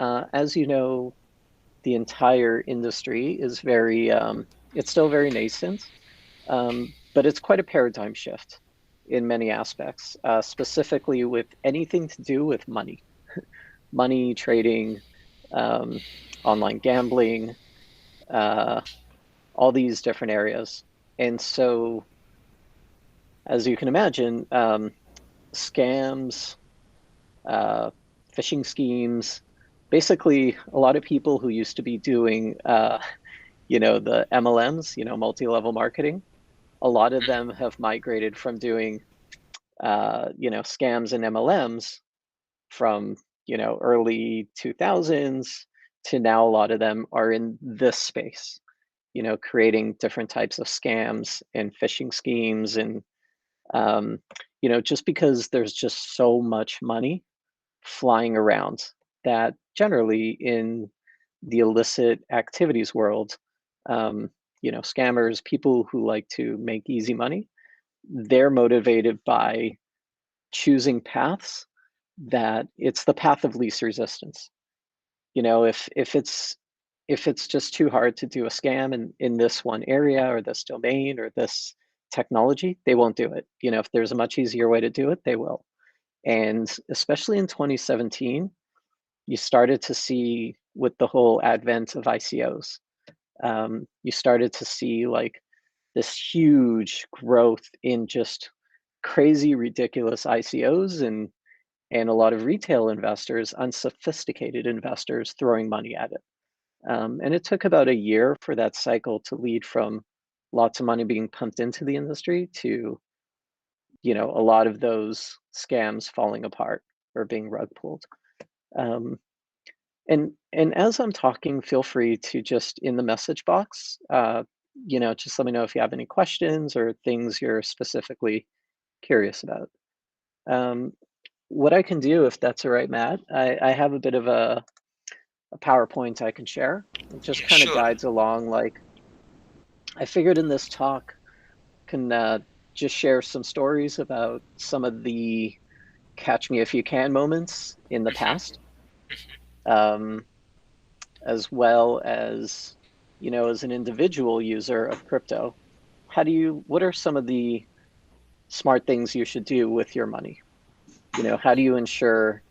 As you know, the entire industry is it's still very nascent, but it's quite a paradigm shift in many aspects, specifically with anything to do with money trading, um, online gambling, uh, all these different areas. And so, as you can imagine, scams, uh, phishing schemes, basically a lot of people who used to be doing, the MLMs, multi-level marketing, a lot of them have migrated from doing, scams and MLMs from, early 2000s to now a lot of them are in this space, creating different types of scams and phishing schemes and, um, just because there's just so much money flying around that generally in the illicit activities world, um, scammers, people who like to make easy money, they're motivated by choosing paths that it's the path of least resistance. If it's just too hard to do a scam in this one area or this domain or this technology, they won't do it. If there's a much easier way to do it, they will. And especially in 2017, you started to see with the whole advent of ICOs, you started to see like this huge growth in just crazy, ridiculous ICOs and a lot of retail investors, unsophisticated investors throwing money at it. And it took about a year for that cycle to lead from lots of money being pumped into the industry to, a lot of those scams falling apart or being rug pulled. Um, and as I'm talking, feel free to just in the message box, just let me know if you have any questions or things you're specifically curious about. Um, what I can do, if that's all right, Matt, I have a bit of a PowerPoint I can share. It just Yeah, kind of sure. guides along. Like I figured in this talk, can just share some stories about some of the catch me if you can moments in the Mhm. past, um, as well as, as an individual user of crypto. What are some of the smart things you should do with your money? How do you ensure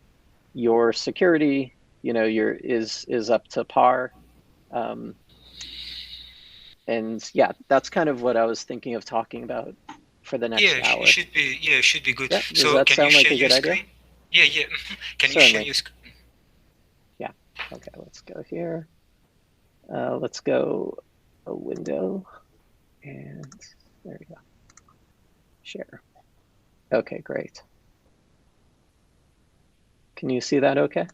your security, is up to par? Um, and yeah, that's kind of what I was thinking of talking about for the Yeah, next it hour. should be. Yeah, it should be good. Yeah, does So, that can you sound like share a your good idea? screen? Yeah, yeah. Can you share Certainly. your screen? Yeah. Okay, let's go here. Let's go a window and there we go. Share. Okay, great. Can you see that okay?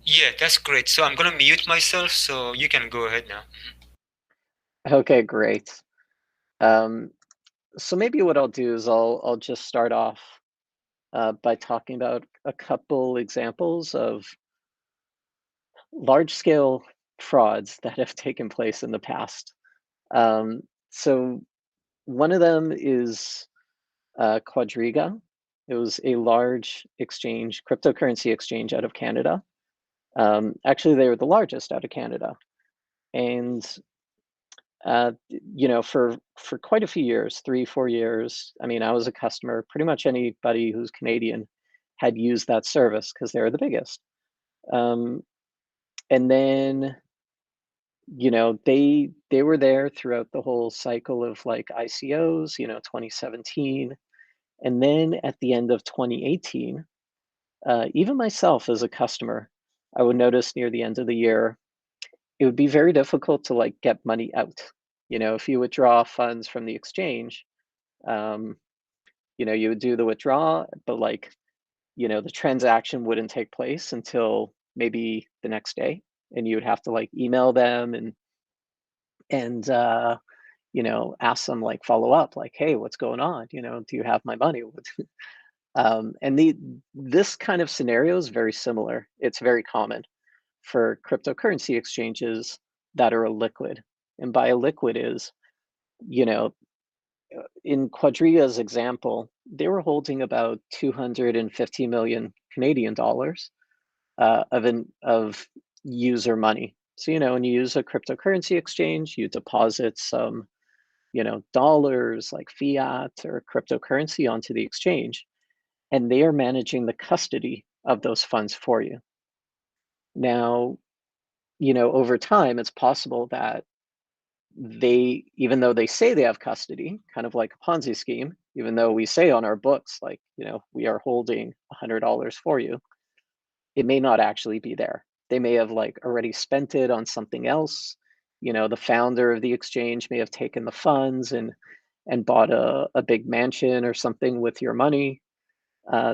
Yeah, that's great. So I'm gonna mute myself, so you can go ahead now. Okay, great. Um, so maybe what I'll do is I'll just start off by talking about a couple examples of large scale frauds that have taken place in the past. So one of them is Quadriga. It was a large exchange, cryptocurrency exchange out of Canada. Actually, they were the largest out of Canada, and for quite a few years, 3, 4 years. I mean, I was a customer. Pretty much anybody who's Canadian had used that service because they were the biggest. Um, and then they were there throughout the whole cycle of like ICOs, 2017, and then at the end of 2018, even myself as a customer, I would notice near the end of the year, it would be very difficult to like get money out. If you withdraw funds from the exchange, um, you would do the withdrawal, but like, the transaction wouldn't take place until maybe the next day, and you would have to like email them and ask them like follow up, like, hey, what's going on? Do you have my money? And this kind of scenario is very similar. It's very common for cryptocurrency exchanges that are illiquid. And by illiquid is, you know, in Quadriga's example, they were holding about 250 million Canadian dollars of user money. So, when you use a cryptocurrency exchange, you deposit some, dollars like fiat or cryptocurrency onto the exchange, and they are managing the custody of those funds for you. Now, over time, it's possible that even though they say they have custody, kind of like a Ponzi scheme, even though we say on our books, like, we are holding $100 for you, it may not actually be there. They may have like already spent it on something else. The founder of the exchange may have taken the funds and bought a big mansion or something with your money.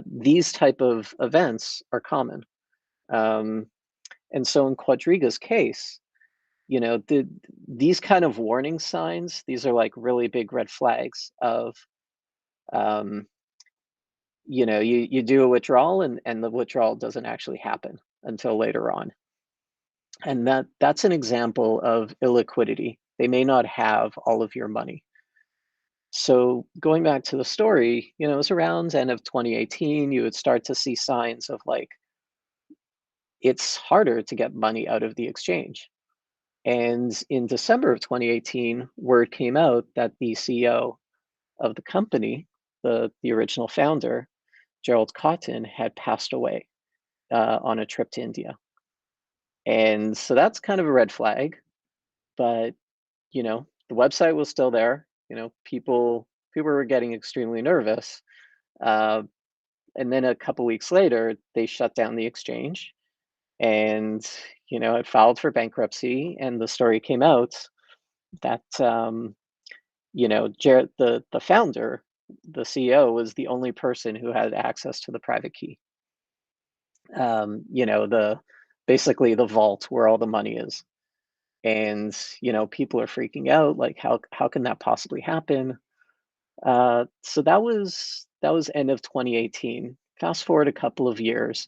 These type of events are common. Um, and so in Quadriga's case, these kind of warning signs, these are like really big red flags of, um, you do a withdrawal and the withdrawal doesn't actually happen until later on. And that's an example of illiquidity. They may not have all of your money. So going back to the story, it was around end of 2018, you would start to see signs of like it's harder to get money out of the exchange. And in December of 2018, word came out that the CEO of the company, the original founder, Gerald Cotton, had passed away on a trip to India. And so that's kind of a red flag. But the website was still there. People were getting extremely nervous. Uh, and then a couple weeks later, they shut down the exchange, and it filed for bankruptcy. And the story came out that Jared, the founder, the CEO, was the only person who had access to the private key. The basically the vault where all the money is. And people are freaking out, like how can that possibly happen? So that was end of 2018. Fast forward a couple of years,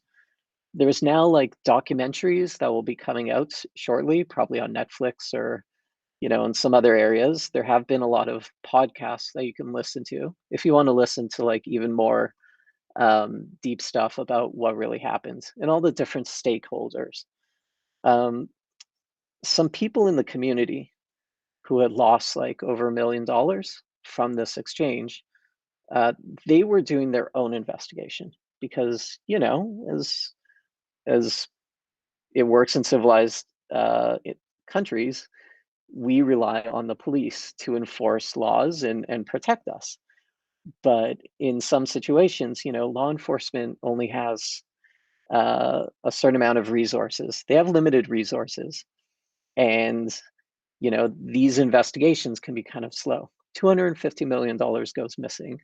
there's now like documentaries that will be coming out shortly, probably on Netflix or in some other areas. There have been a lot of podcasts that you can listen to if you want to listen to like even more deep stuff about what really happened and all the different stakeholders. um, some people in the community who had lost like over $1 million from this exchange, uh, they were doing their own investigation because, as it works in civilized countries, we rely on the police to enforce laws and protect us. But in some situations, law enforcement only has a certain amount of resources. They have limited resources, and these investigations can be kind of slow. $250 million goes missing.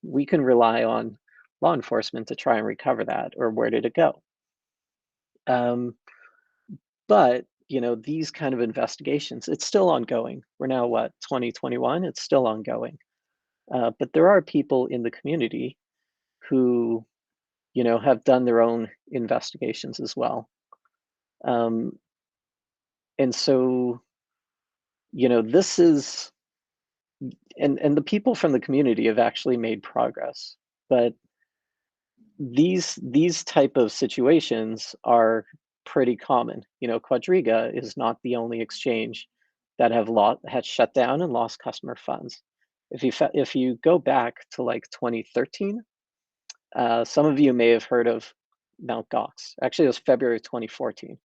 We can rely on law enforcement to try and recover that, or where did it go? Um, but these kind of investigations, it's still ongoing. We're now what, 2021? It's still ongoing. But there are people in the community who, have done their own investigations as well. Um, and so, this is, and the people from the community have actually made progress. But these type of situations are pretty common. Quadriga is not the only exchange that had shut down and lost customer funds. If you go back to like 2013, some of you may have heard of Mt. Gox. Actually, it was February 2014.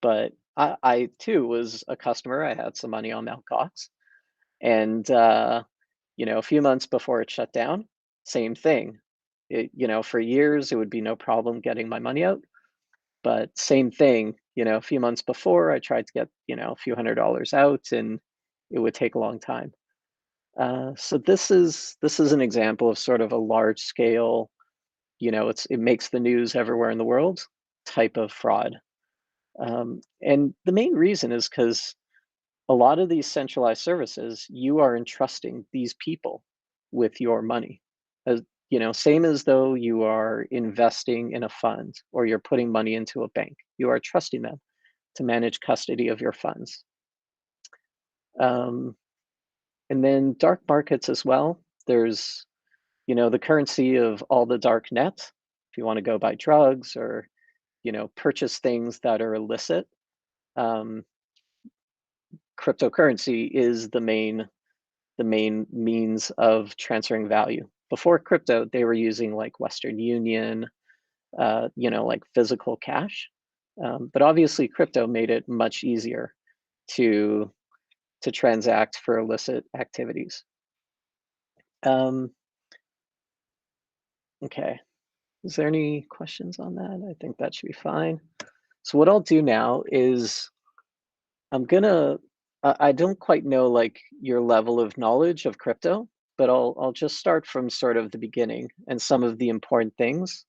But I too was a customer. I had some money on Mt. Gox, and a few months before it shut down, same thing. For years it would be no problem getting my money out, but same thing. A few months before, I tried to get a few $100s out, and it would take a long time. So this is an example of sort of a large scale, it makes the news everywhere in the world type of fraud. And the main reason is because a lot of these centralized services, you are entrusting these people with your money. As same as though you are investing in a fund or you're putting money into a bank, you are trusting them to manage custody of your funds. Um, and then dark markets as well. There's, the currency of all the dark net. If you want to go buy drugs or purchase things that are illicit, um, cryptocurrency is the main means of transferring value. Before crypto, they were using like Western Union, like physical cash. But obviously, crypto made it much easier to transact for illicit activities. Okay, is there any questions on that? I think that should be fine. So what I'll do now is I'm gonna, I don't quite know like your level of knowledge of crypto, but I'll just start from sort of the beginning and some of the important things.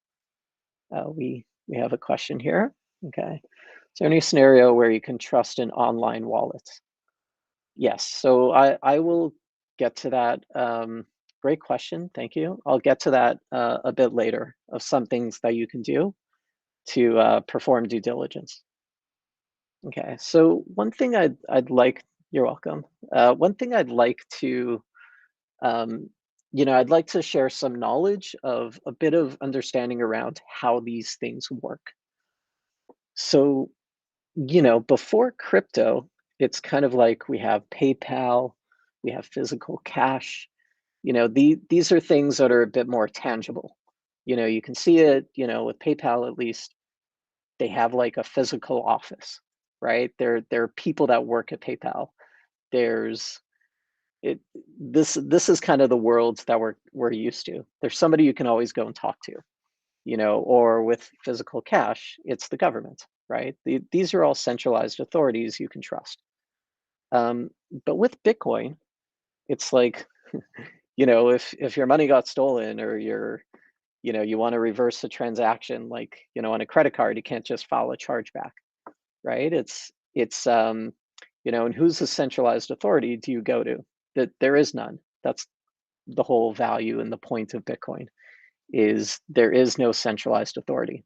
We have a question here. Okay. Is there any scenario where you can trust an online wallet? Yes. So I will get to that. Great question. Thank you. I'll get to that a bit later of some things that you can do to perform due diligence. Okay. So one thing I'd like. You're welcome. One thing I'd like to um, I'd like to share some knowledge of a bit of understanding around how these things work. So, before crypto, it's kind of like we have PayPal, we have physical cash. These are things that are a bit more tangible. You can see it, with PayPal at least, they have like a physical office, right? There are people that work at PayPal. There's it this is kind of the world that we're used to. There's somebody you can always go and talk to, or with physical cash, it's the government, right? These are all centralized authorities you can trust. Um, but with Bitcoin, it's like, if your money got stolen or you want to reverse a transaction, like, on a credit card, you can't just file a chargeback, right? And who's the centralized authority do you go to? That there is none. That's the whole value and the point of Bitcoin is there is no centralized authority.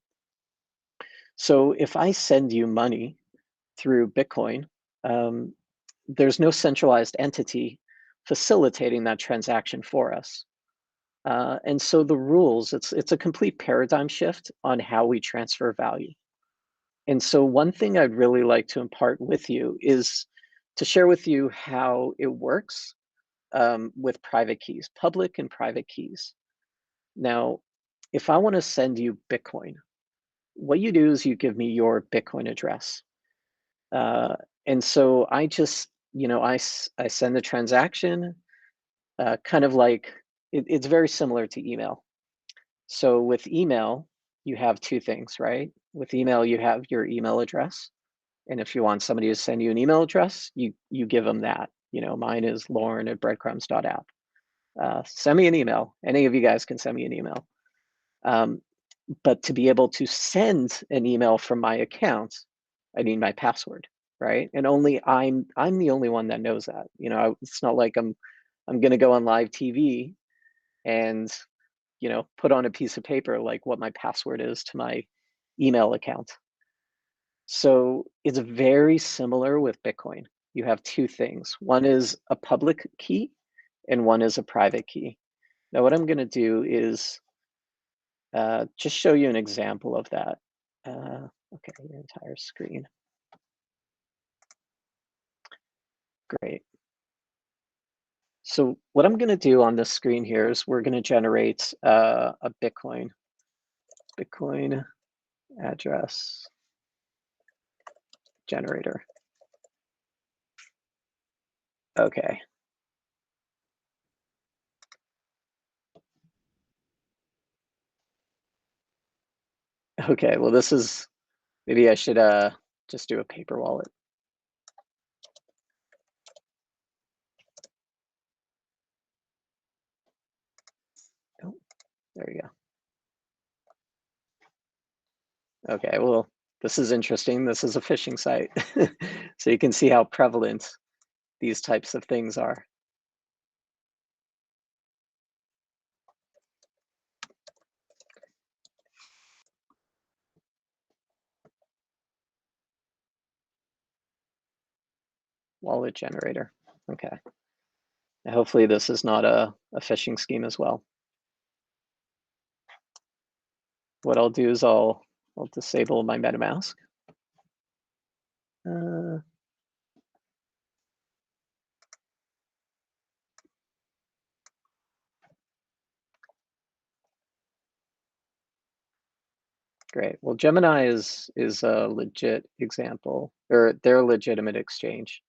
So if I send you money through Bitcoin, um, there's no centralized entity facilitating that transaction for us. And so the rules, it's a complete paradigm shift on how we transfer value. And so one thing I'd really like to impart with you is to share with you how it works with private keys, public and private keys. Now, if I want to send you Bitcoin, what you do is you give me your Bitcoin address. Uh, and so I just, I send the transaction, kind of like it's very similar to email. So with email, you have two things, right? With email, you have your email address. And if you want somebody to send you an email address, you give them that. Mine is lauren@breadcrumbs.app. Send me an email. Any of you guys can send me an email. But to be able to send an email from my account, I need my password, right? And only I'm the only one that knows that. It's not like I'm gonna go on live TV and put on a piece of paper like what my password is to my email account. So it's very similar with Bitcoin. You have two things. One is a public key and one is a private key. Now what I'm gonna do is just show you an example of that. Okay, your entire screen. Great. So what I'm going to do on this screen here is we're going to generate a Bitcoin address generator. Okay. Okay, well this is, maybe I should just do a paper wallet. Oh, there you go. Okay, well, this is interesting. This is a phishing site. So you can see how prevalent these types of things are. Wallet generator. Okay. Hopefully this is not a phishing scheme as well. What I'll do is I'll I'll disable my MetaMask. Great. Well, Gemini is a legit example, or they're a legitimate exchange.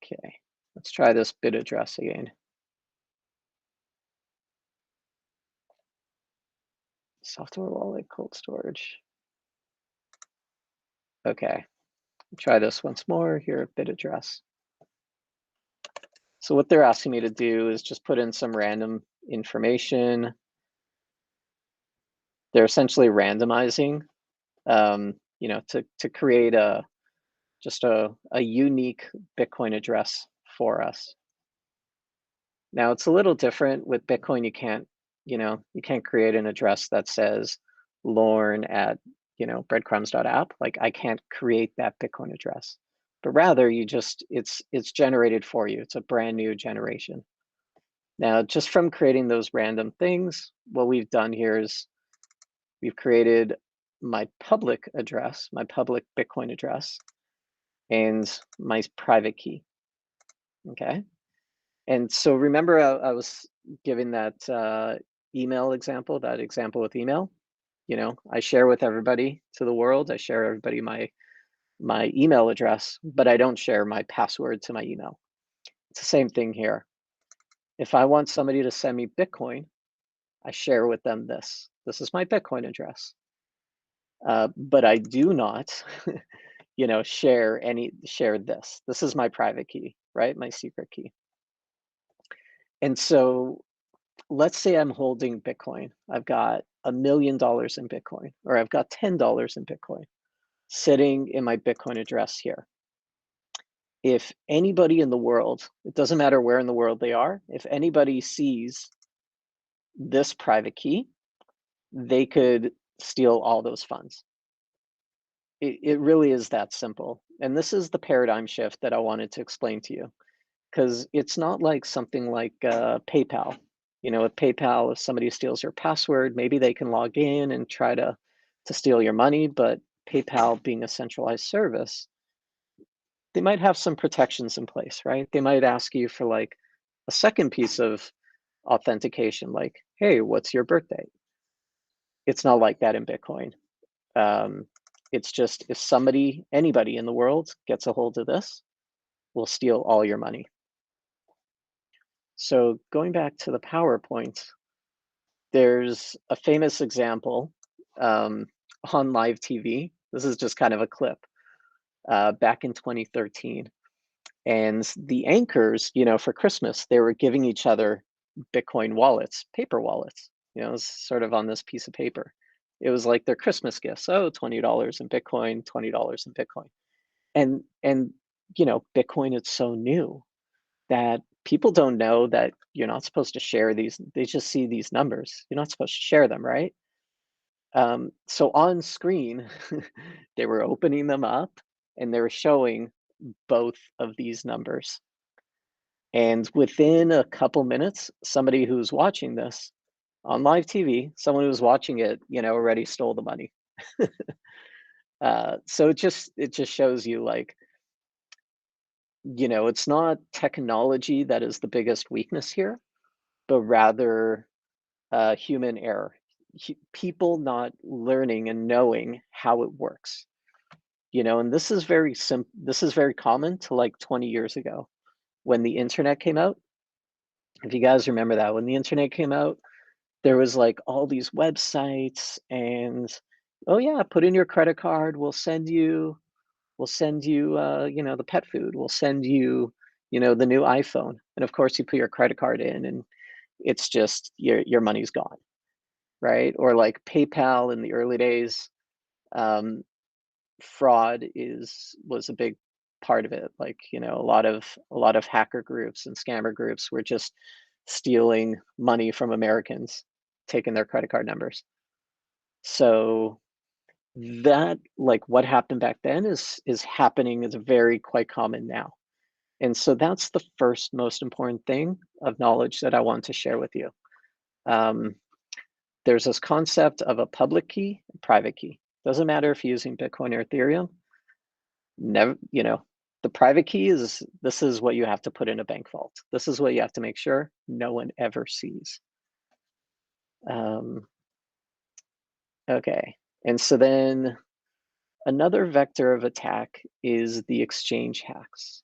Okay, let's try this bit address again. Software wallet, cold storage. Okay, try this once more here at bit address. So what they're asking me to do is just put in some random information. They're essentially randomizing, you know, to create just a unique Bitcoin address for us. Now it's a little different with Bitcoin. You can't, you know, you can't create an address that says Lorne at, you know, breadcrumbs.app. Like I can't create that Bitcoin address, but rather you just, it's generated for you. It's a brand new generation. Now, just from creating those random things, what we've done here is we've created my public address, my public Bitcoin address, and my private key, okay? And so remember I was giving that email example, that example with email. You know, I share with everybody to the world. I share everybody my email address, but I don't share my password to my email. It's the same thing here. If I want somebody to send me Bitcoin, I share with them this. This is my Bitcoin address. But I do not, you know, share this. This is my private key, right? My secret key. And so let's say I'm holding Bitcoin. I've got $1 million in Bitcoin, or I've got $10 in Bitcoin sitting in my Bitcoin address here. If anybody in the world, it doesn't matter where in the world they are, if anybody sees this private key, they could steal all those funds. It really is that simple. And this is the paradigm shift that I wanted to explain to you, because it's not like something like PayPal. You know, with PayPal, if somebody steals your password, maybe they can log in and try to steal your money. But PayPal being a centralized service, they might have some protections in place, right? They might ask you for like a second piece of authentication, like, hey, what's your birthday? It's not like that in Bitcoin. It's just if somebody, anybody in the world gets a hold of this, will steal all your money. So going back to the PowerPoint, there's a famous example on live TV. This is just kind of a clip back in 2013. And the anchors, you know, for Christmas, they were giving each other Bitcoin wallets, paper wallets, you know, it was sort of on this piece of paper. It was like their Christmas gifts. Oh, $20 in Bitcoin, $20 in Bitcoin. And you know, Bitcoin, it's so new that people don't know that you're not supposed to share these. They just see these numbers. You're not supposed to share them, right? So on screen, they were opening them up and they were showing both of these numbers. And within a couple minutes, somebody who's watching this on live TV, someone who's watching it, you know, already stole the money. So it just shows you, like, you know, it's not technology that is the biggest weakness here, but rather human error. People not learning and knowing how it works. You know, and this is very common to like 20 years ago when the internet came out. If you guys remember that, when the internet came out, there was like all these websites and, oh yeah, put in your credit card, we'll send you you know, the pet food, we'll send you, you know, the new iPhone. And of course you put your credit card in and it's just your money's gone, right? Or like PayPal in the early days, um, fraud was a big part of it. Like, you know, a lot of hacker groups and scammer groups were just stealing money from Americans, taking their credit card numbers. So that, like, what happened back then is happening, is very quite common now. And so that's the first most important thing of knowledge that I want to share with you. Um, there's this concept of a public key, private key. Doesn't matter if you're using Bitcoin or Ethereum. Never, the private key is, this is what you have to put in a bank vault. This is what you have to make sure no one ever sees. Okay, and so then another vector of attack is the exchange hacks.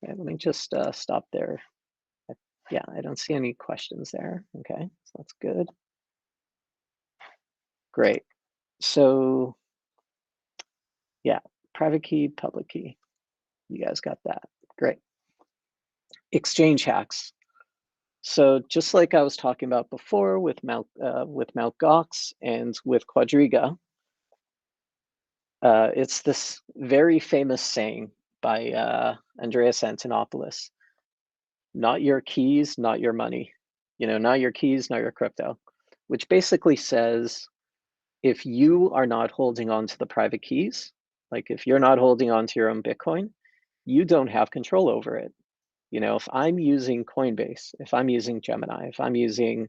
Okay, let me just stop there. Yeah, I don't see any questions there. Okay, so that's good. Great. So yeah, private key, public key. You guys got that. Great. Exchange hacks. So just like I was talking about before with Mt. Gox and with Quadriga, it's this very famous saying by Andreas Antonopoulos: "Not your keys, not your money. Not your keys, not your crypto," which basically says if you are not holding on to the private keys, like if you're not holding on to your own Bitcoin, you don't have control over it. If I'm using Coinbase, if I'm using Gemini, if I'm using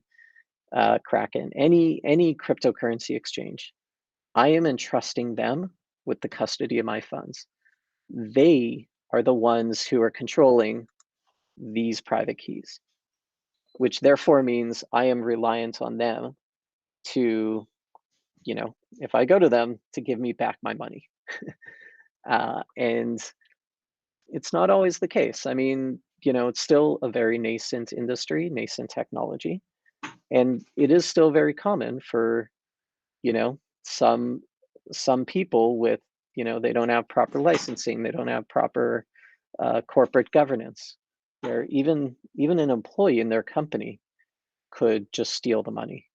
Kraken, any cryptocurrency exchange, I am entrusting them with the custody of my funds. They are the ones who are controlling these private keys, which therefore means I am reliant on them to, if I go to them, to give me back my money. And it's not always the case. I mean, it's still a very nascent industry, nascent technology. And it is still very common for, some people with, they don't have proper licensing, they don't have proper corporate governance, where even an employee in their company could just steal the money.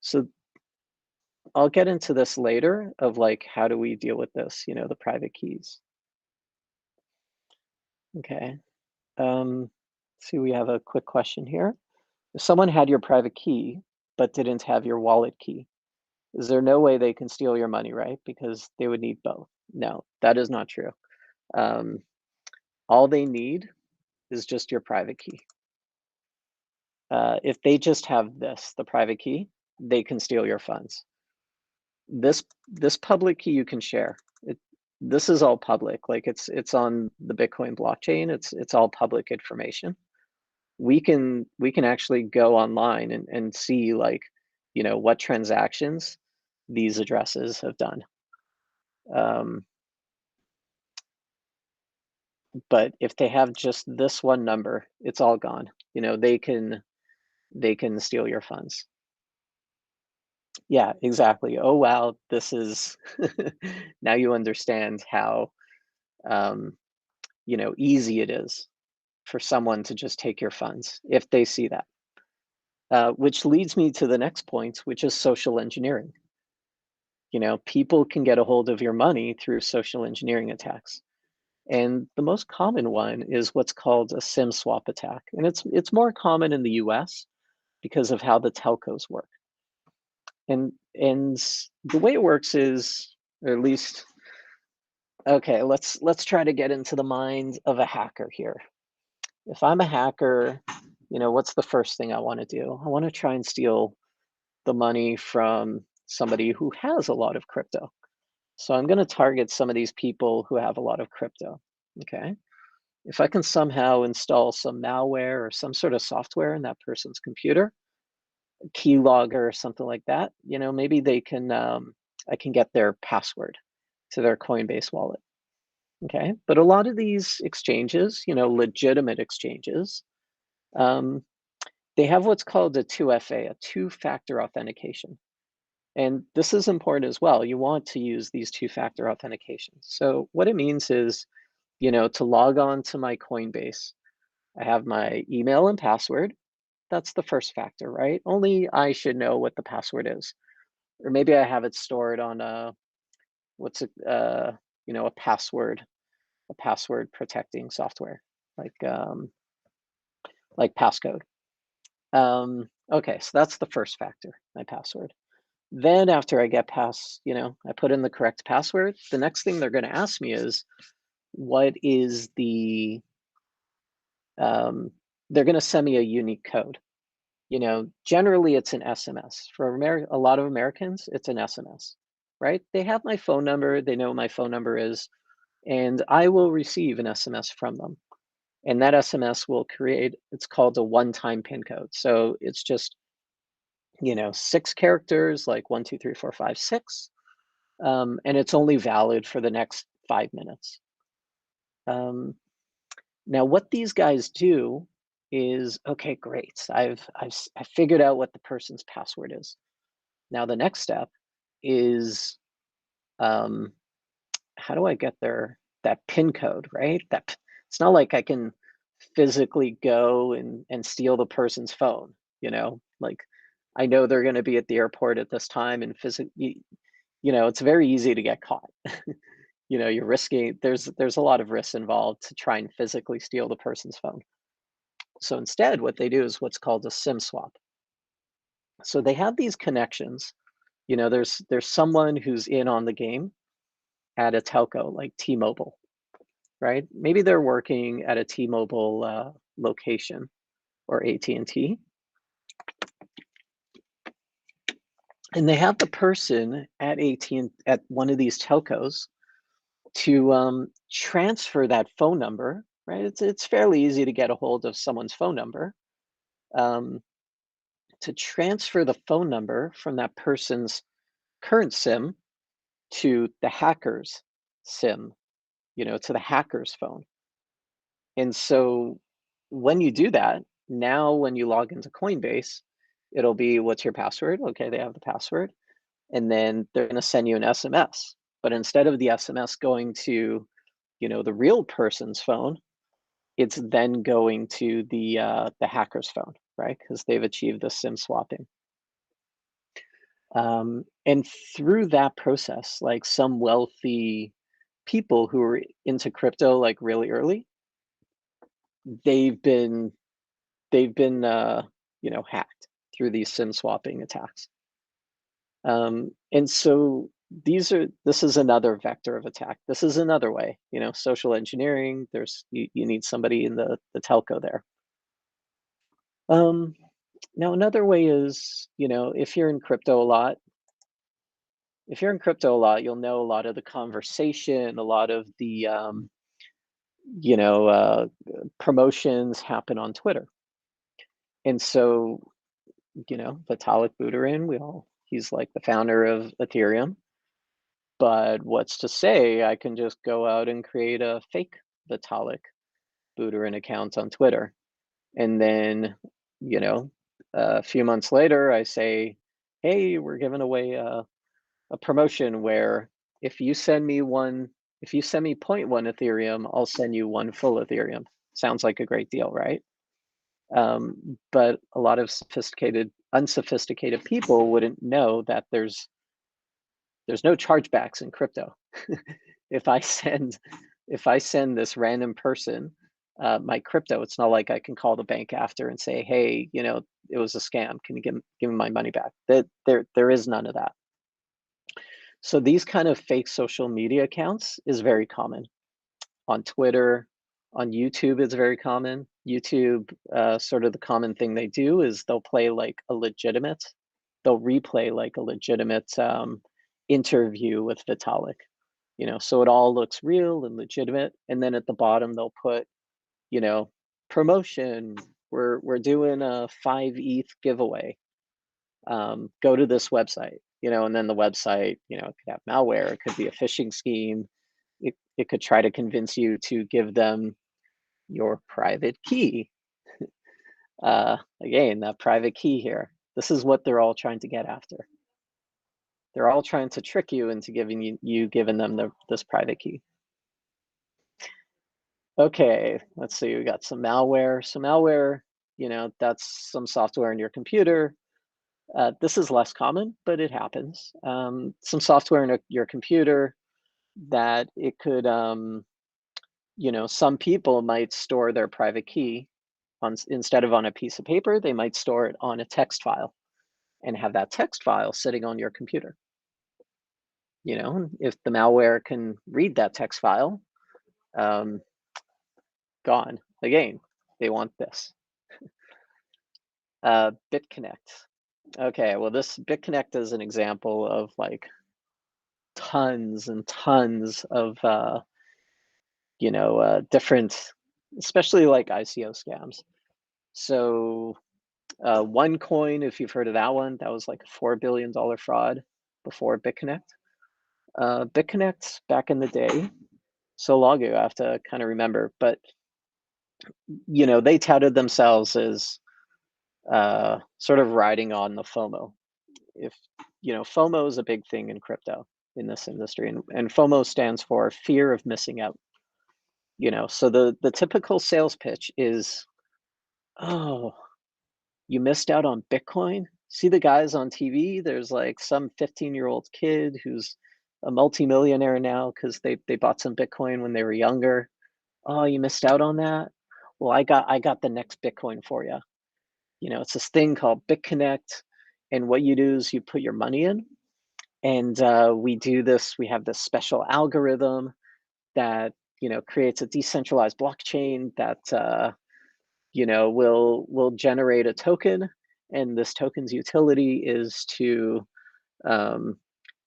So I'll get into this later of like, how do we deal with this, the private keys. Okay. See, we have a quick question here. If someone had your private key, but didn't have your wallet key, is there no way they can steal your money, right? Because they would need both. No, that is not true. Um, all they need is just your private key. If they just have the private key, they can steal your funds. This public key you can share. This is all public. Like it's on the Bitcoin blockchain. It's all public information. We can actually go online and see like, what transactions these addresses have done. But if they have just this one number, it's all gone. They can steal your funds. Yeah, exactly. Oh wow, this is now you understand how easy it is for someone to just take your funds if they see that. Which leads me to the next point, which is social engineering. People can get a hold of your money through social engineering attacks. And the most common one is what's called a SIM swap attack. And it's more common in the US because of how the telcos work. And the way it works is, or at least, okay, let's try to get into the mind of a hacker here. If I'm a hacker, what's the first thing I want to do? I want to try and steal the money from somebody who has a lot of crypto. So I'm going to target some of these people who have a lot of crypto. Okay. If I can somehow install some malware or some sort of software in that person's computer, keylogger or something like that, maybe they can, I can get their password to their Coinbase wallet. Okay. But a lot of these exchanges, legitimate exchanges, they have what's called a 2FA, a two-factor authentication. And this is important as well. You want to use these two-factor authentications. So what it means is, to log on to my Coinbase, I have my email and password. That's the first factor, right? Only I should know what the password is. Or maybe I have it stored on a password protecting software, like passcode. Okay, so that's the first factor, my password. Then after I get past, I put in the correct password, the next thing they're going to ask me is, what is the, they're going to send me a unique code. Generally it's an SMS. For a lot of Americans, it's an SMS, right? They have my phone number, they know what my phone number is, and I will receive an SMS from them. And that SMS will create, it's called a one-time PIN code. So it's just, 6 characters, like 1, 2, 3, 4, 5, 6. And it's only valid for the next 5 minutes. Now, what these guys do is, okay, great. I figured out what the person's password is. Now, the next step is, um, how do I get that PIN code, right? It's not like I can physically go and steal the person's phone, like I know they're going to be at the airport at this time, and physically, it's very easy to get caught. You're risking, there's a lot of risks involved to try and physically steal the person's phone. So instead, what they do is what's called a SIM swap. So they have these connections. There's someone who's in on the game at a telco like T-Mobile, right? Maybe they're working at a T-Mobile location or AT&T, and they have the person at at one of these telcos to transfer that phone number, right? It's fairly easy to get a hold of someone's phone number, um, to transfer the phone number from that person's current SIM to the hacker's SIM, to the hacker's phone. And so when you do that, now when you log into Coinbase, it'll be, what's your password? Okay, they have the password. And then they're going to send you an SMS. But instead of the SMS going to, the real person's phone, it's then going to the hacker's phone, right? Because they've achieved the SIM swapping. And through that process, like some wealthy people who are into crypto like really early, they've been hacked through these SIM swapping attacks. And so this is another vector of attack. This is another way, social engineering. You need somebody in the telco there. Now another way is, if you're in crypto a lot, you'll know a lot of the conversation, a lot of the promotions happen on Twitter. And so, Vitalik Buterin, he's like the founder of Ethereum. But what's to say I can just go out and create a fake Vitalik Buterin account on Twitter. And then, a few months later, I say, hey, we're giving away a promotion where if you send me 0.1 Ethereum, I'll send you 1 full Ethereum. Sounds like a great deal, right? But a lot of unsophisticated people wouldn't know that there's no chargebacks in crypto. if I send this random person my crypto, it's not like I can call the bank after and say, hey, it was a scam. Can you give me my money back? There is none of that. So these kind of fake social media accounts is very common on Twitter, on YouTube. It's very common. YouTube, sort of the common thing they do is they'll replay like a legitimate interview with Vitalik. So it all looks real and legitimate. And then at the bottom they'll put, promotion. We're doing a 5 ETH giveaway. Go to this website, and then the website, it could have malware, it could be a phishing scheme. It could try to convince you to give them your private key. Again, that private key here. This is what they're all trying to get after. They're all trying to trick you into giving them this private key. Okay, let's see, we got some malware. So malware, that's some software in your computer. This is less common, but it happens. Some software in your computer that it could, some people might store their private key instead of on a piece of paper, they might store it on a text file and have that text file sitting on your computer. If the malware can read that text file, Um, gone again. They want this. BitConnect. Okay, well, this BitConnect is an example of like tons and tons of different, especially like ICO scams. So OneCoin, if you've heard of that one, that was like a $4 billion fraud before BitConnect. BitConnect back in the day, so long ago, I have to kind of remember, but they touted themselves as sort of riding on the FOMO. If FOMO is a big thing in crypto in this industry, and FOMO stands for fear of missing out. So the typical sales pitch is, oh, you missed out on Bitcoin. See the guys on TV? There's like some 15-year-old kid who's a multimillionaire now because they bought some Bitcoin when they were younger. Oh, you missed out on that? Well, I got the next Bitcoin for you. It's this thing called BitConnect, and what you do is you put your money in, and we do this. We have this special algorithm that creates a decentralized blockchain that will generate a token, and this token's utility is to um,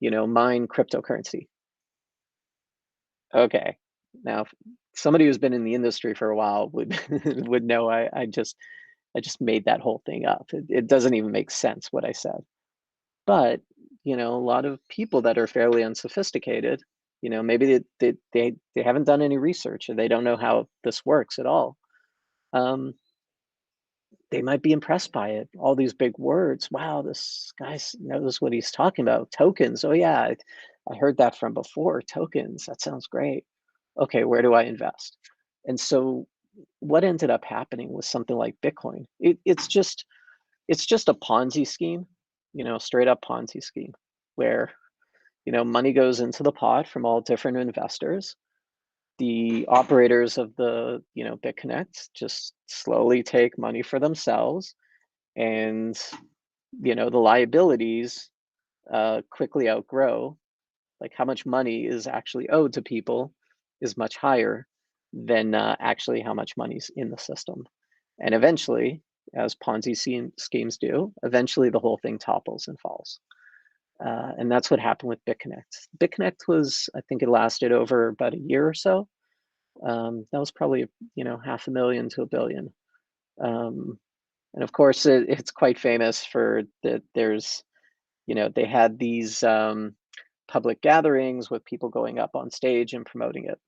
mine cryptocurrency. Okay, now somebody who's been in the industry for a while would would know I just made that whole thing up. It doesn't even make sense what I said. But a lot of people that are fairly unsophisticated, maybe they haven't done any research or they don't know how this works at all. Um, they might be impressed by it. All these big words. Wow, this guy knows what he's talking about. Tokens. Oh yeah, I heard that from before. Tokens. That sounds great. Okay, where do I invest? And so, what ended up happening with something like Bitcoin? It's just a Ponzi scheme, straight up Ponzi scheme, where money goes into the pot from all different investors. The operators of the BitConnect just slowly take money for themselves, and the liabilities quickly outgrow. Like how much money is actually owed to people is much higher than actually how much money's in the system. And eventually, as Ponzi schemes do, eventually the whole thing topples and falls. And that's what happened with BitConnect. BitConnect was, I think it lasted over about a year or so. That was probably, 500,000 to 1 billion. And of course, it's quite famous for that. They had these public gatherings with people going up on stage and promoting it.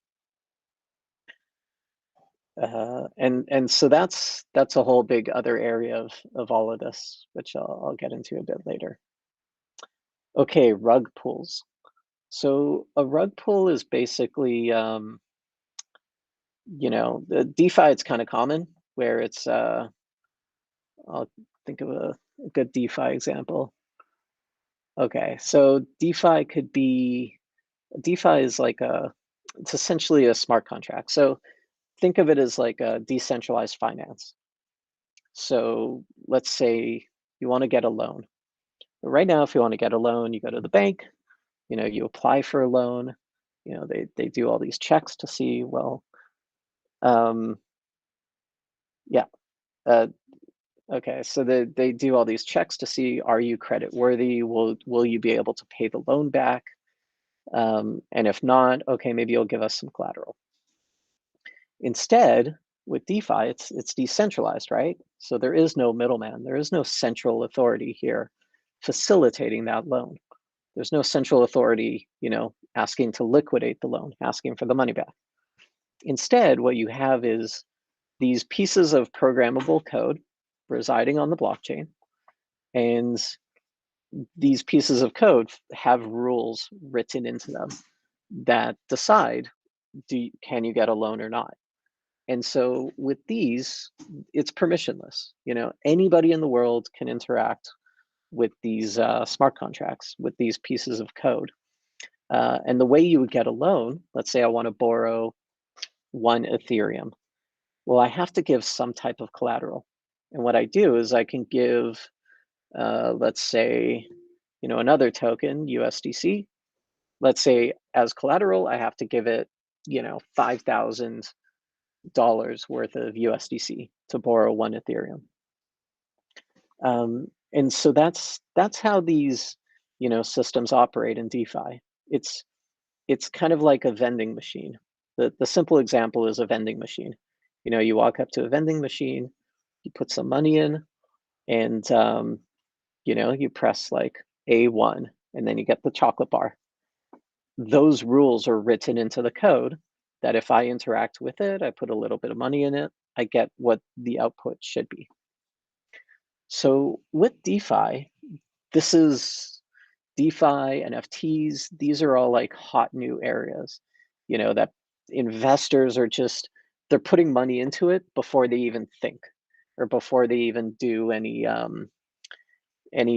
And so that's a whole big other area of all of this, which I'll get into a bit later. Okay, rug pulls. So a rug pull is basically, the DeFi. It's kind of common where it's. I'll think of a good DeFi example. Okay, so DeFi is like it's essentially a smart contract. So think of it as like a decentralized finance. So let's say you want to get a loan. Right now, if you want to get a loan, you go to the bank, you apply for a loan, they do all these checks to see, well, um, yeah, uh, okay, so they do all these checks to see, are you credit worthy? Will you be able to pay the loan back? And if not, okay, maybe you'll give us some collateral. Instead, with DeFi, it's decentralized, right? So there is no middleman. There is no central authority here facilitating that loan. There's no central authority, asking to liquidate the loan, asking for the money back. Instead, what you have is these pieces of programmable code residing on the blockchain, and these pieces of code have rules written into them that decide, can you get a loan or not? And so with these, it's permissionless. Anybody in the world can interact with these smart contracts, with these pieces of code. And the way you would get a loan, let's say I want to borrow 1 Ethereum. Well, I have to give some type of collateral. And what I do is I can give, let's say, another token, USDC. Let's say as collateral, I have to give it $5,000 worth of USDC to borrow one Ethereum. And so that's how these, systems operate in DeFi. It's kind of like a vending machine. The simple example is a vending machine. You walk up to a vending machine, you put some money in, and you press like A1, and then you get the chocolate bar. Those rules are written into the code that if I interact with it, I put a little bit of money in it, I get what the output should be. So with DeFi, this is DeFi, NFTs, these are all like hot new areas, that investors are they're putting money into it before they even think or before they even do any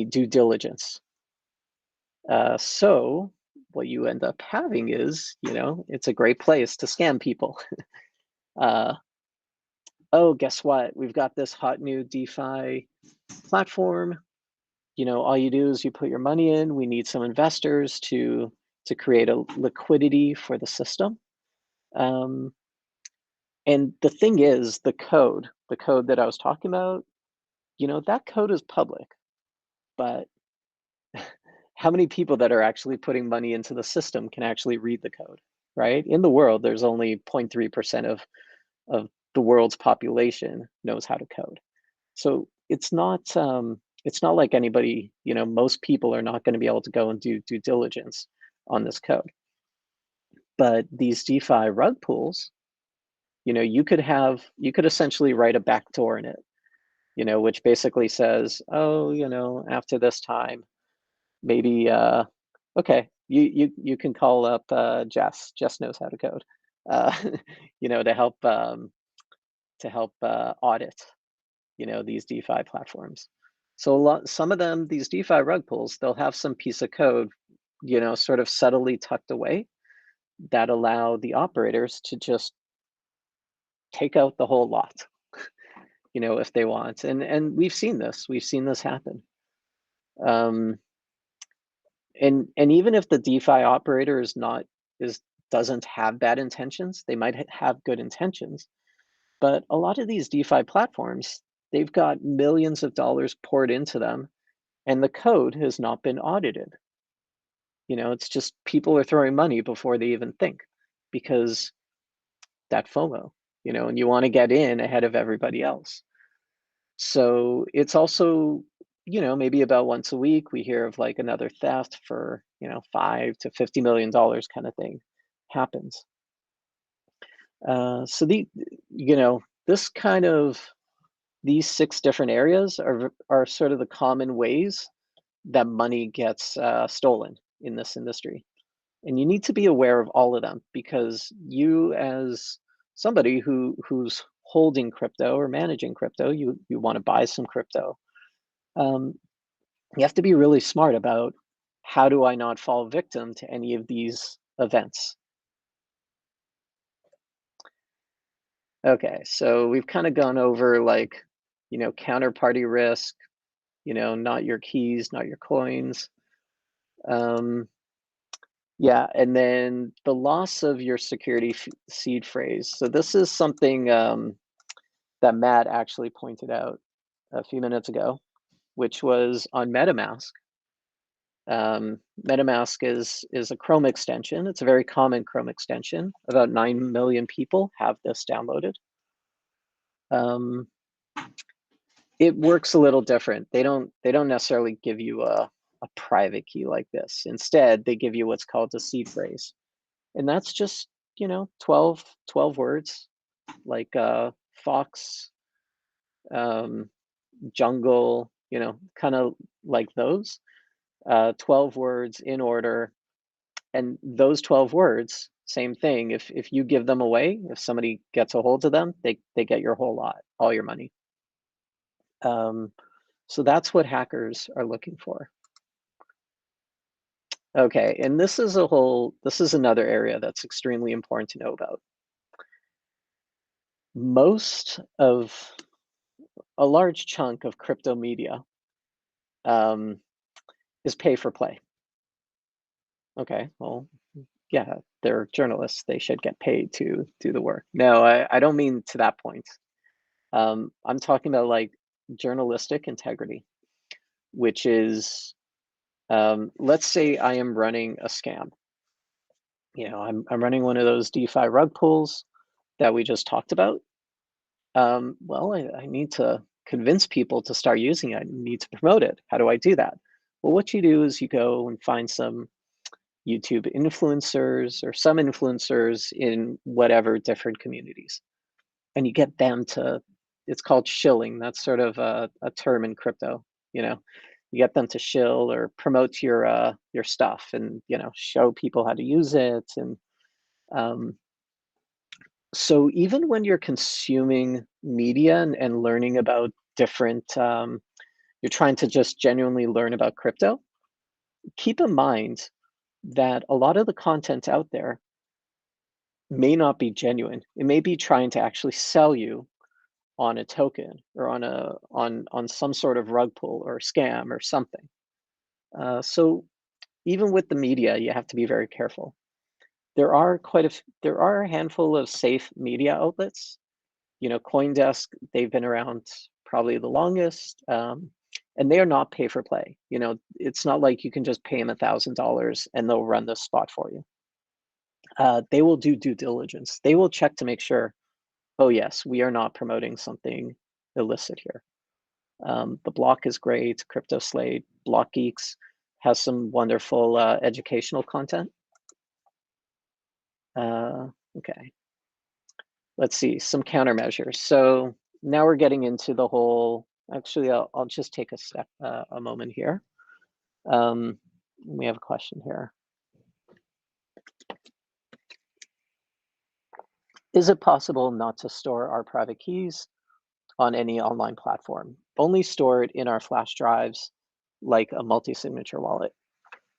due diligence. So what you end up having is, it's a great place to scam people. Uh, oh, guess what? We've got this hot new DeFi platform. All you do is you put your money in. We need some investors to create a liquidity for the system. And the thing is, the code that I was talking about, that code is public, but how many people that are actually putting money into the system can actually read the code, right? In the world, there's only 0.3% of the world's population knows how to code. So it's not like anybody, most people are not going to be able to go and do due diligence on this code. But these DeFi rug pools, you could essentially write a backdoor in it, which basically says, oh, after this time, maybe okay, you can call up Jess. Jess knows how to code, uh, to help audit, these DeFi platforms. So some of them, these DeFi rug pulls, they'll have some piece of code, sort of subtly tucked away that allow the operators to just take out the whole lot, if they want. And we've seen this happen. Um, and even if the DeFi operator is doesn't have bad intentions, they might have good intentions. But a lot of these DeFi platforms, they've got millions of dollars poured into them, and the code has not been audited. It's just people are throwing money before they even think, because that FOMO, and you want to get in ahead of everybody else. So it's also, maybe about once a week we hear of like another theft for, $5 to $50 million kind of thing happens. So this kind of these 6 different areas are sort of the common ways that money gets stolen in this industry. And you need to be aware of all of them, because you, as somebody who's holding crypto or managing crypto, you want to buy some crypto. You have to be really smart about, how do I not fall victim to any of these events? Okay, so we've kind of gone over like, counterparty risk, not your keys, not your coins. Yeah, and then the loss of your security seed phrase. So this is something that Matt actually pointed out a few minutes ago, which was on MetaMask. MetaMask is a Chrome extension. It's a very common Chrome extension. About 9 million people have this downloaded. It works a little different. They don't necessarily give you a private key like this. Instead, they give you what's called a seed phrase. And that's just, 12 words, like fox, jungle, kind of like those. 12 words in order. And those 12 words, same thing. If you give them away, if somebody gets a hold of them, they get your whole lot, all your money. So that's what hackers are looking for. Okay, and this is another area that's extremely important to know about. Most of a large chunk of crypto media is pay for play. Okay, well, yeah, they're journalists. They should get paid to do the work. No, I don't mean to that point. I'm talking about like journalistic integrity, which is, let's say I am running a scam. I'm running one of those DeFi rug pulls that we just talked about. Well, I need to convince people to start using it. I need to promote it. How do I do that? Well, what you do is you go and find some YouTube influencers or some influencers in whatever different communities, and you get them to, it's called shilling. That's sort of a term in crypto, you know. You get them to shill or promote your stuff and, show people how to use it. And um, so even when you're consuming media and learning about different, you're trying to just genuinely learn about crypto, keep in mind that a lot of the content out there may not be genuine. It may be trying to actually sell you on a token or on some sort of rug pull or scam or something. So even with the media, you have to be very careful. There are a handful of safe media outlets. CoinDesk, they've been around probably the longest, and they are not pay for play. It's not like you can just pay them $1,000 and they'll run the spot for you. They will do due diligence. They will check to make sure, oh yes, we are not promoting something illicit here. The Block is great. Crypto Slate, Block Geeks has some wonderful educational content. Okay, let's see some countermeasures. So now we're getting into the whole. Actually, I'll just take a moment here. We have a question here. Is it possible not to store our private keys on any online platform? Only store it in our flash drives, like a multi-signature wallet.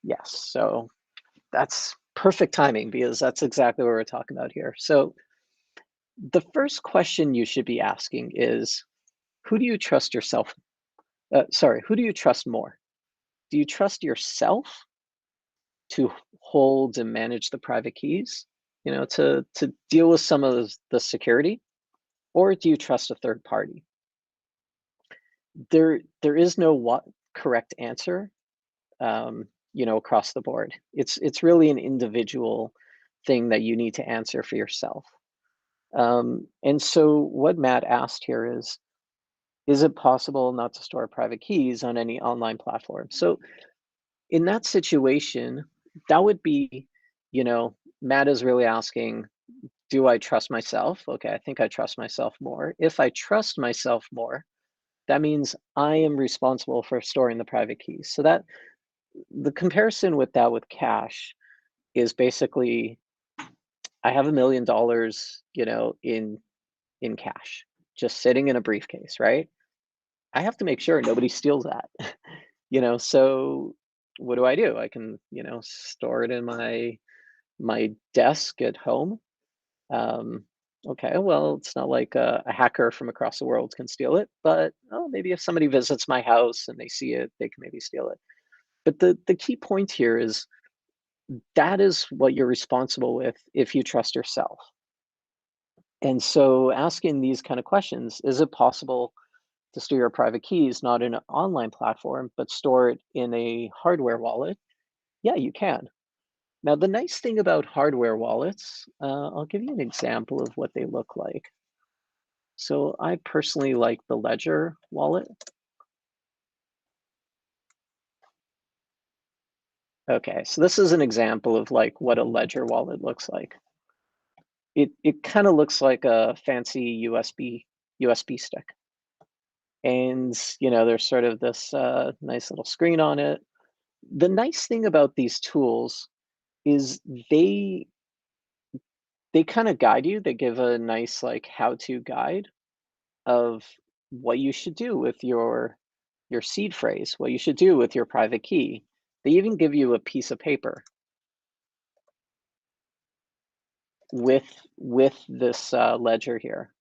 Yes, so that's perfect timing because that's exactly what we're talking about here. So the first question you should be asking is, who do you trust yourself? Who do you trust more? Do you trust yourself to hold and manage the private keys, to deal with some of the security, or do you trust a third party? There is no correct answer, across the board. It's really an individual thing that you need to answer for yourself. And so what Matt asked here is it possible not to store private keys on any online platform? So in that situation, that would be, Matt is really asking, do I trust myself? Okay, I think I trust myself more. If I trust myself more, that means I am responsible for storing the private keys. So that the comparison with that with cash is basically, I have $1 million, in cash, just sitting in a briefcase, right? I have to make sure nobody steals that. So what do? I can, store it in my desk at home. Okay, well, it's not like a hacker from across the world can steal it, but maybe if somebody visits my house and they see it, they can maybe steal it. But the key point here is that is what you're responsible with if you trust yourself. And so asking these kind of questions, is it possible to store your private keys not in an online platform, but store it in a hardware wallet? Yeah, you can. Now, the nice thing about hardware wallets, I'll give you an example of what they look like. So I personally like the Ledger wallet. Okay, so this is an example of like what a Ledger wallet looks like. It kind of looks like a fancy USB stick. And there's sort of this nice little screen on it. The nice thing about these tools is they kind of guide you. They give a nice like how-to guide of what you should do with your seed phrase, what you should do with your private key. They even give you a piece of paper with this ledger here.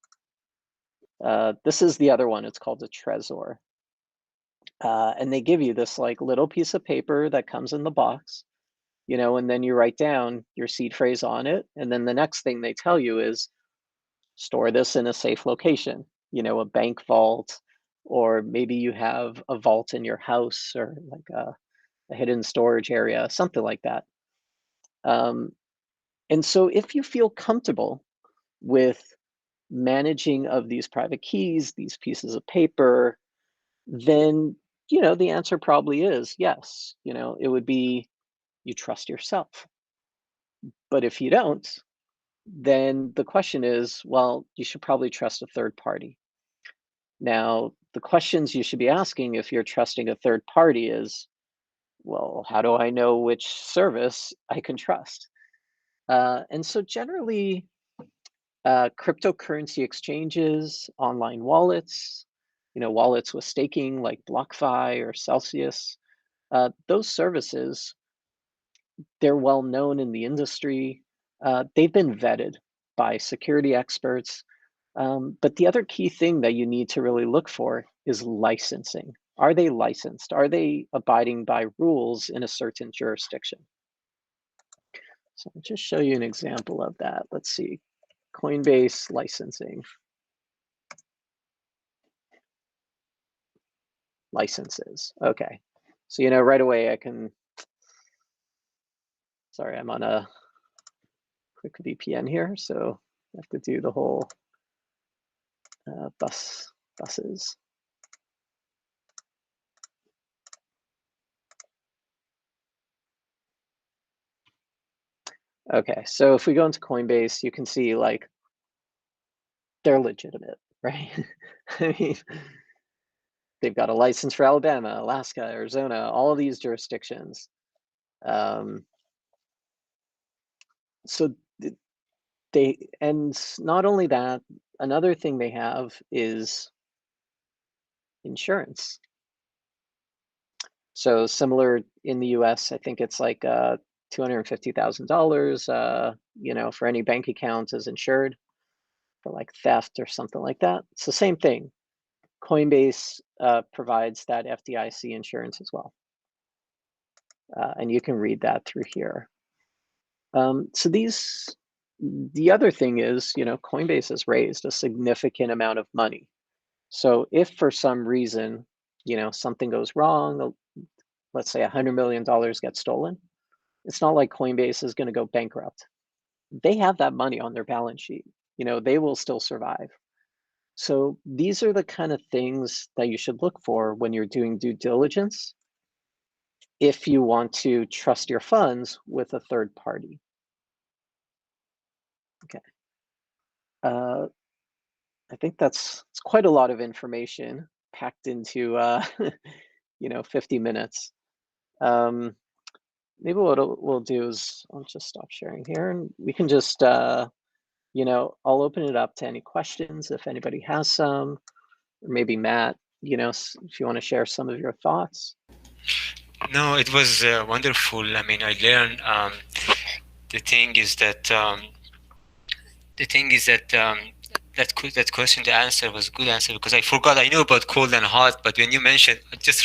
This is the other one. It's called a Trezor. And they give you this like little piece of paper that comes in the box. and then you write down your seed phrase on it. And then the next thing they tell you is store this in a safe location, a bank vault, or maybe you have a vault in your house or like a hidden storage area, something like that. Um, and so if you feel comfortable with managing of these private keys, these pieces of paper, then, the answer probably is yes. It would be you trust yourself. But if you don't, then the question is, well, you should probably trust a third party. Now, the questions you should be asking if you're trusting a third party is, well, how do I know which service I can trust? And so generally, cryptocurrency exchanges, online wallets, wallets with staking like BlockFi or Celsius, those services, they're well known in the industry. They've been vetted by security experts. But the other key thing that you need to really look for is licensing. Are they licensed? Are they abiding by rules in a certain jurisdiction? So I'll just show you an example of that. Let's see, Coinbase licensing. Licenses. Okay. So, right away I can, sorry, I'm on a quick VPN here. So I have to do the whole buses. Okay. So if we go into Coinbase, you can see like they're legitimate, right? I mean, they've got a license for Alabama, Alaska, Arizona, all of these jurisdictions. So and not only that, another thing they have is insurance. So similar in the US, I think it's like $250,000, for any bank account is insured for like theft or something like that. It's the same thing. Coinbase provides that FDIC insurance as well. And you can read that through here. So the other thing is, Coinbase has raised a significant amount of money. So if for some reason, something goes wrong, let's say $100 million gets stolen, it's not like Coinbase is going to go bankrupt. They have that money on their balance sheet. They will still survive. So these are the kind of things that you should look for when you're doing due diligence if you want to trust your funds with a third party. Okay. I think it's quite a lot of information packed into 50 minutes. Maybe what we'll do is I'll just stop sharing here and we can just I'll open it up to any questions if anybody has some, or maybe Matt, if you want to share some of your thoughts. No, it was wonderful. I mean, I learned. The thing is that the thing is that that question, the answer was a good answer because I forgot. I knew about cold and hot, but when you mentioned, it just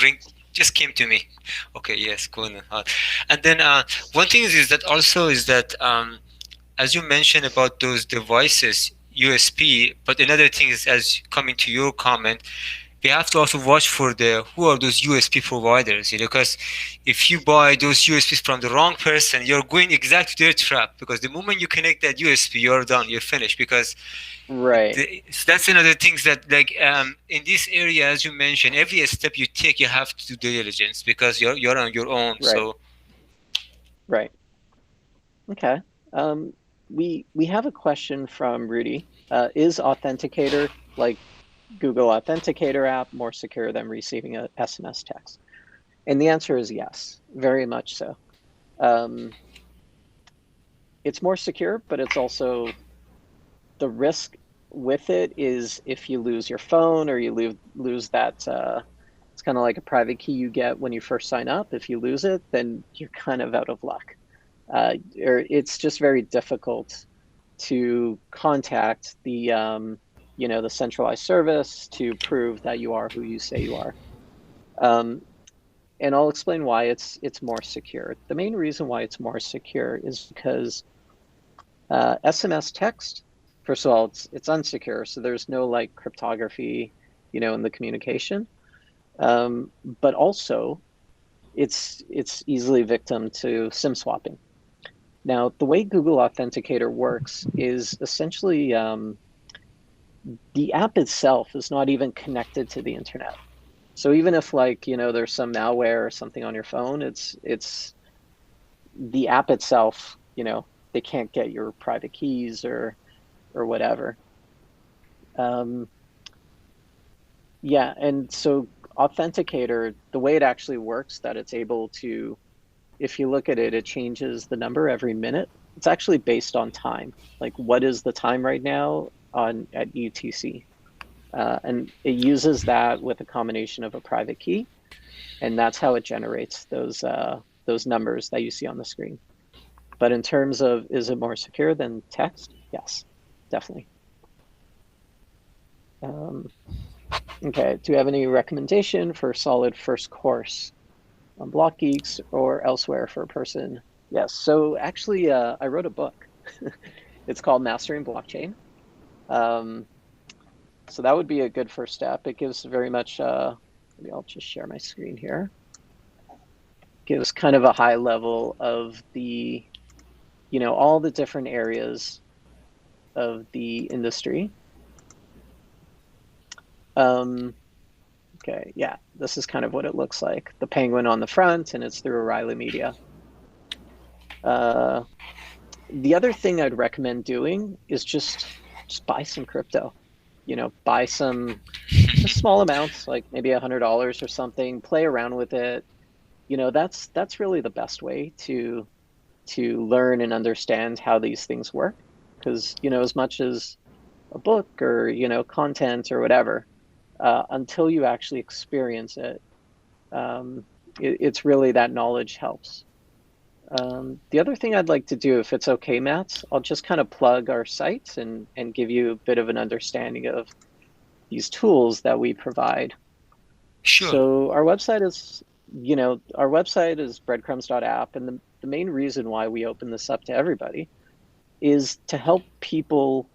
came to me. Okay, yes, cold and hot. And then one thing is that also is that as you mentioned about those devices, USB. But another thing is, as coming to your comment, we have to also watch for the who are those USP providers, because if you buy those USPs from the wrong person, you're going exactly to their trap because the moment you connect that USB, you're done, you're finished because Right. so that's another thing that like in this area, as you mentioned, every step you take, you have to do diligence because you're on your own. Right. So Right. Okay. We have a question from Rudy. Is Authenticator, like Google Authenticator app, more secure than receiving a SMS text? And the answer is yes, very much so. It's more secure, but it's also the risk with it is if you lose your phone or you lose that. It's kind of like a private key you get when you first sign up. If you lose it, then you're kind of out of luck. Or it's just very difficult to contact the centralized service to prove that you are who you say you are. Um, and I'll explain why it's more secure. The main reason why it's more secure is because SMS text, first of all, it's unsecure, so there's no like cryptography, in the communication. But also, it's easily victim to SIM swapping. Now, the way Google Authenticator works is essentially the app itself is not even connected to the internet. So even if like, there's some malware or something on your phone, it's the app itself, they can't get your private keys or whatever. Um, yeah, and so Authenticator, the way it actually works, that it's able to, if you look at it, it changes the number every minute. It's actually based on time. Like, what is the time right now on at UTC? And it uses that with a combination of a private key, and that's how it generates those numbers that you see on the screen. But in terms of, is it more secure than text? Yes, definitely. Okay, do you have any recommendation for solid first course on Block Geeks or elsewhere for a person? Yes, so actually, I wrote a book. It's called Mastering Blockchain. Um, so that would be a good first step. It gives very much, maybe I'll just share my screen here. Gives kind of a high level of the, all the different areas of the industry. Okay, yeah, this is kind of what it looks like. The penguin on the front, and it's through O'Reilly Media. The other thing I'd recommend doing is just buy some crypto. Buy some just small amounts, like maybe $100 or something. Play around with it. That's really the best way to learn and understand how these things work. Because as much as a book or content or whatever, until you actually experience it, it's really that knowledge helps. The other thing I'd like to do, if it's okay, Matt, I'll just kind of plug our site and give you a bit of an understanding of these tools that we provide. Sure. So our website is breadcrumbs.app, and the main reason why we open this up to everybody is to help people.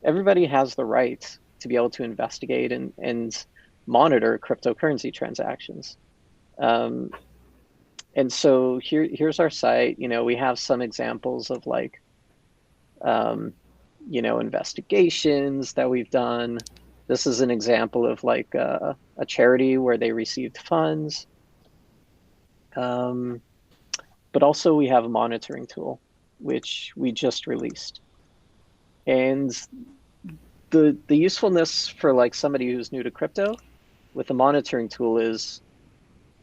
Everybody has the right to be able to investigate and monitor cryptocurrency transactions. And so here's our site. We have some examples of like, investigations that we've done. This is an example of like a charity where they received funds. But also we have a monitoring tool, which we just released. And the usefulness for like somebody who's new to crypto with the monitoring tool is,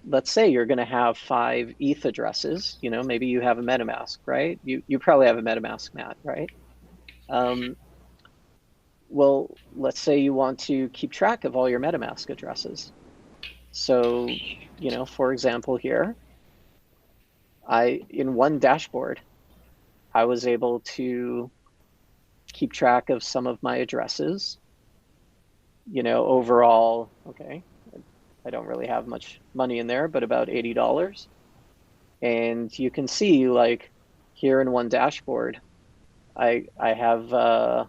let's say you're going to have 5 ETH addresses. Maybe you have a MetaMask, right? You probably have a MetaMask, Matt, right? Well, let's say you want to keep track of all your MetaMask addresses. So, for example, here, in one dashboard, I was able to keep track of some of my addresses. Overall, okay, I don't really have much money in there, but about $80. And you can see, like, here in one dashboard, I have an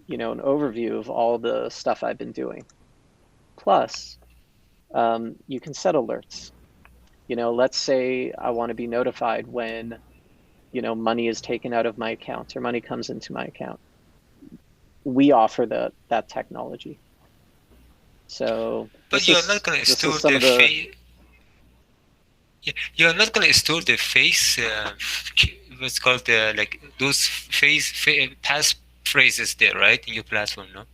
overview of all the stuff I've been doing. Plus, you can set alerts. Let's say I want to be notified when money is taken out of my account or money comes into my account. We offer that technology. So But you're not going to store the face. Yeah, you're not going to store the face. What's called like those pass phrases there, right, in your platform, no?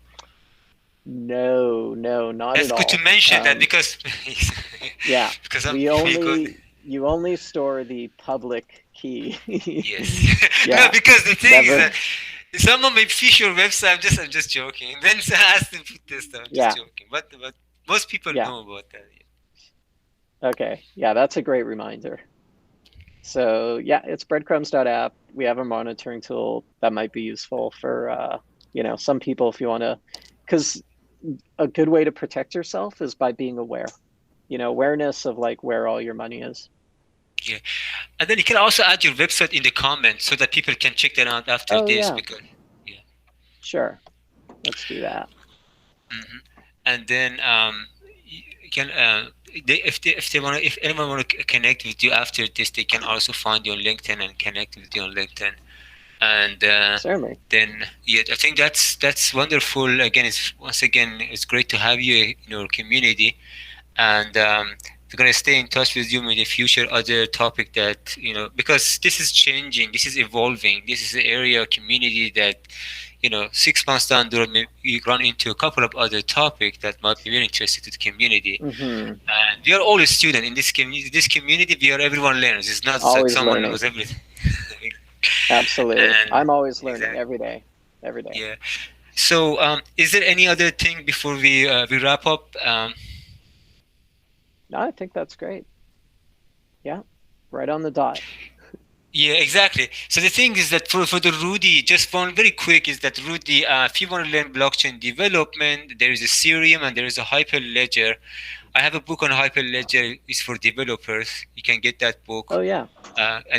No, not That's at all. good to mention that because yeah, because you only store the public key. Yes. Yeah. No, because the thing Never. is that someone may fish your website. I'm just joking. And then ask them to put this stuff. I'm just joking. But most people know about that. Yeah. Okay. Yeah, that's a great reminder. So yeah, it's breadcrumbs.app. We have a monitoring tool that might be useful for some people if you want to, because a good way to protect yourself is by being aware. awareness of like where all your money is. Yeah. And then you can also add your website in the comments so that people can check that out after Oh this yeah, because yeah. sure. Let's do that. Hmm. And then you can if they want if anyone want to connect with you after this, they can also find you on LinkedIn and connect with you on LinkedIn. And Certainly. then yeah, I think that's wonderful. Again, it's great to have you in your community, and we're gonna stay in touch with you in the future. Other topic that because this is changing, this is evolving, this is an area community that 6 months down the road, maybe you run into a couple of other topics that might be very interesting to the community. Hmm. And we are all a student in this community. This community, we are everyone learns. It's not like Always someone learning. knows everything. Absolutely. And I'm always learning exactly, every day. Every day. yeah. So, is there any other thing before we wrap up? No, I think that's great. Yeah. Right on the dot. Yeah, exactly. So the thing is that for the Rudy, just one very quick is that Rudy, if you want to learn blockchain development, there is Ethereum and there is a Hyperledger. I have a book on Hyperledger. It's for developers. You can get that book. Oh yeah. And